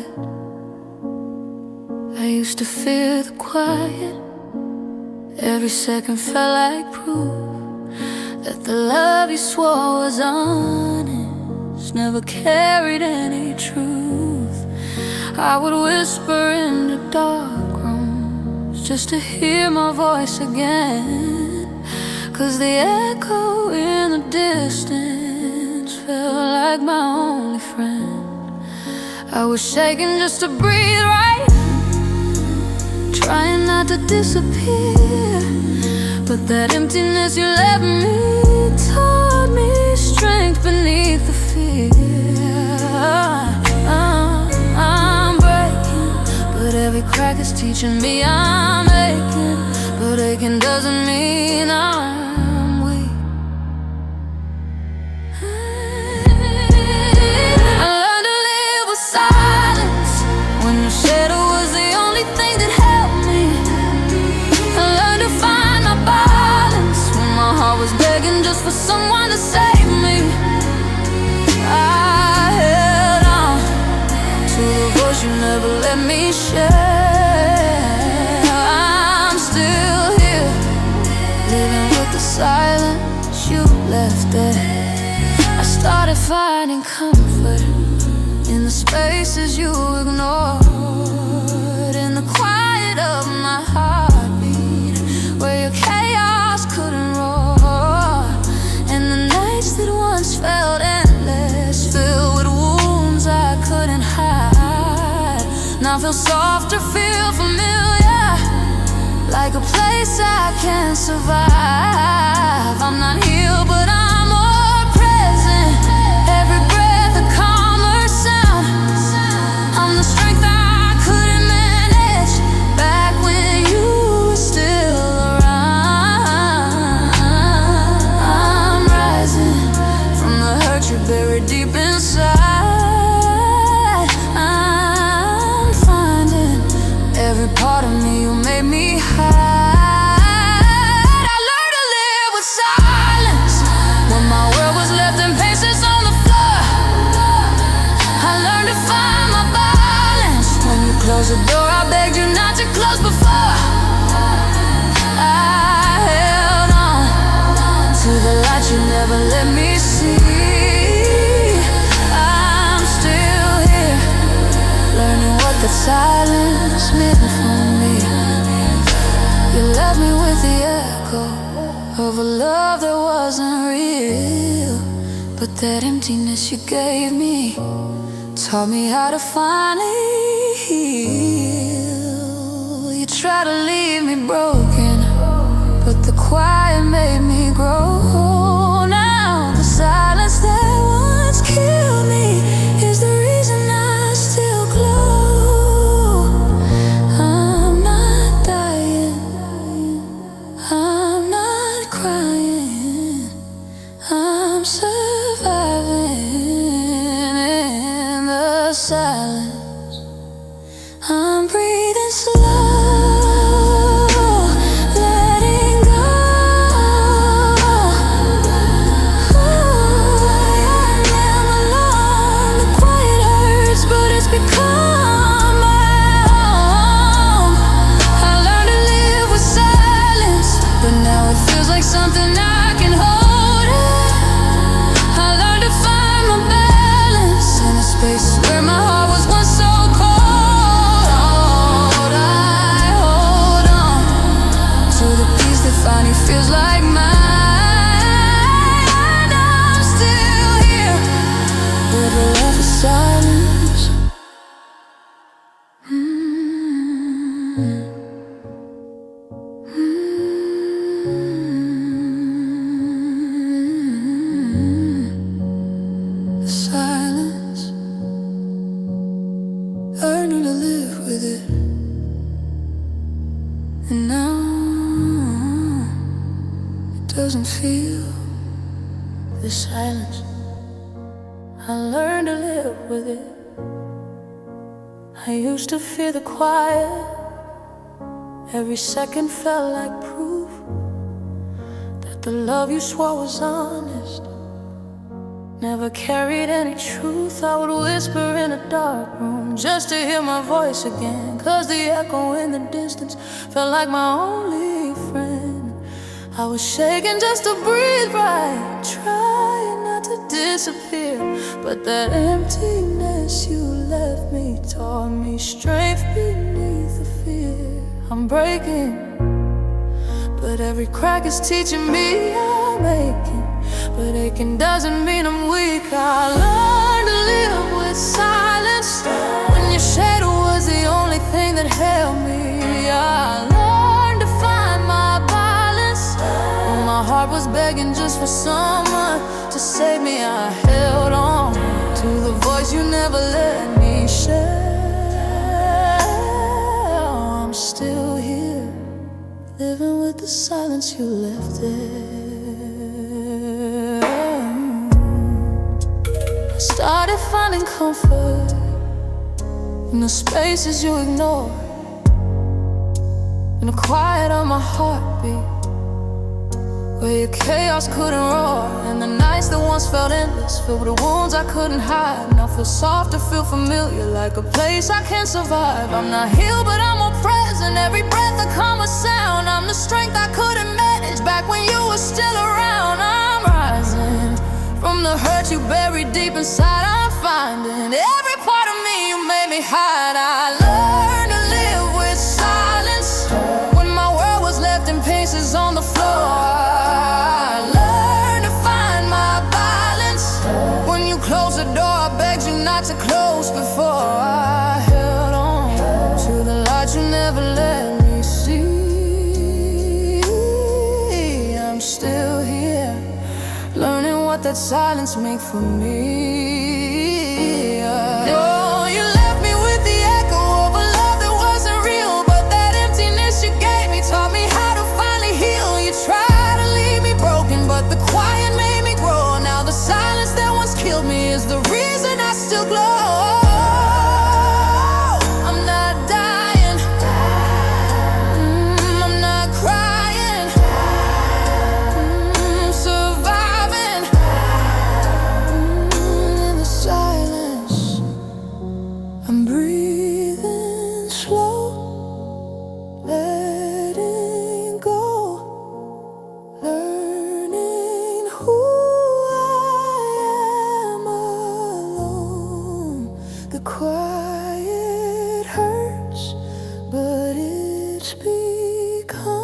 it. I used to fear the quiet. Every second felt like proof that the love you swore was honest never carried any truth. I would whisper in the dark rooms just to hear my voice again, 'cause the echo in the distance felt like my only friend. I was shaking just to breathe right, trying not to disappear, but that emptiness you left me taught me strength beneath the fear. I'm breaking, but every crack is teaching me I'm aching, but aching doesn't mean I'm weak. I learned to live with silence when your shadow was the only thing that helped me. I learned to find my balance when my heart was begging just for someone to save me. I held on to the voice you never let me share. I'm still here, living with the silence you left there. I started finding comfort in the spaces you ignored, in the quiet of my heartbeat, where your chaos couldn't roar, and the nights that once felt endless, filled with wounds I couldn't hide, now feel softer, feel familiar, like a place I can survive. I'm not healed, but I'm more present. Every breath a calmer sound. I'm the strength I couldn't manage back when you were still around. I'm rising from the hurt you buried deep inside. I'm finding every part of me you made me hide. I learned to live with silence when my world was left in pieces on the floor. I learned to find my balance when you closed the door I begged you not to close before. I held on to the light you never let me see. I'm still here, learning what the silence meant for me. You left me with the echo of a love that wasn't real, but that emptiness you gave me taught me how to finally heal. You tried to leave me broken, but the quiet made me grow. Now the silence that once killed me is the reason I still glow. I'm not dying, I'm not crying, I'm surviving in the silence. I'm breathing slow, letting go. I am alone, the quiet hurts, but it's become my home. I learned to live with silence, but now it feels like something I can hold. I learned to find my balance in a space where my heart was once so cold. I hold on to the peace that finally feels like mine. I'm still here with a love of silence. The silence, learning to live with it. And now it doesn't feel the silence. I learned to live with it. I used to fear the quiet. Every second felt like proof that the love you swore was honest Never carried any truth. I would whisper in a dark room just to hear my voice again, 'cause the echo in the distance felt like my only friend. I was shaking just to breathe right, trying not to disappear. But that emptiness you left me taught me strength beneath the fear. I'm breaking, but every crack is teaching me I'm aching. But aching doesn't mean I'm weak. I learned to live with silence when your shadow was the only thing that held me. I learned to find my balance when my heart was begging just for someone to save me. I held on to the voice you never let me share. I'm still here, living with the silence you left there. Started finding comfort in the spaces you ignore, in the quiet of my heartbeat, where your chaos couldn't roar. And the nights that once felt endless, filled with wounds I couldn't hide, now feel soft to feel familiar, like a place I can't survive. I'm not healed, but I'm more present. Every breath I come a sound. I'm the strength I couldn't manage back when you were still around. I'm rising from the hurt you buried deep inside. I'm finding every part of me you made me hide. I learned to live with silence when my world was left in pieces on the floor. I learned to find my balance when you closed the door I begged you not to close before. I held on to the light you never let me see. I'm still here, learning what that silence make for me. Oh, you left me with the echo of a love that wasn't real, but that emptiness you gave me taught me how to finally heal. You tried to leave me broken, but the quiet made me grow. Now the silence that once killed me is the reason I still glow. I'm not dying, I'm not crying, surviving in the silence. I'm breathing slow, letting go, learning who I am alone. The quiet hurts, but it's become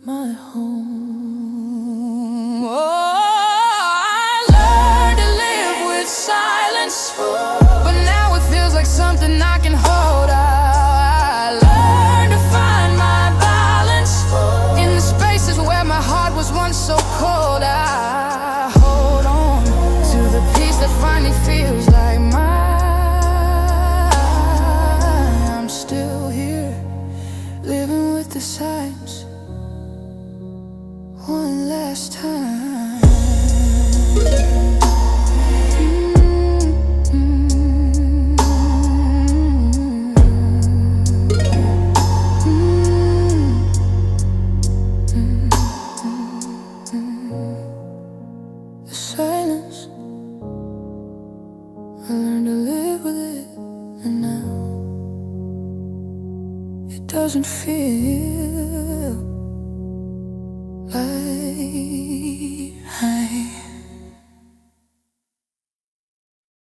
my home. Oh, I learned to live with silence, but now it feels like something I can hold. I learned to find my balance in the spaces where my heart was once so cold. I hold on to the peace that finally feels like mine. I'm still here, living with the signs one last time. The silence, I learned to live with it, and now it doesn't feel like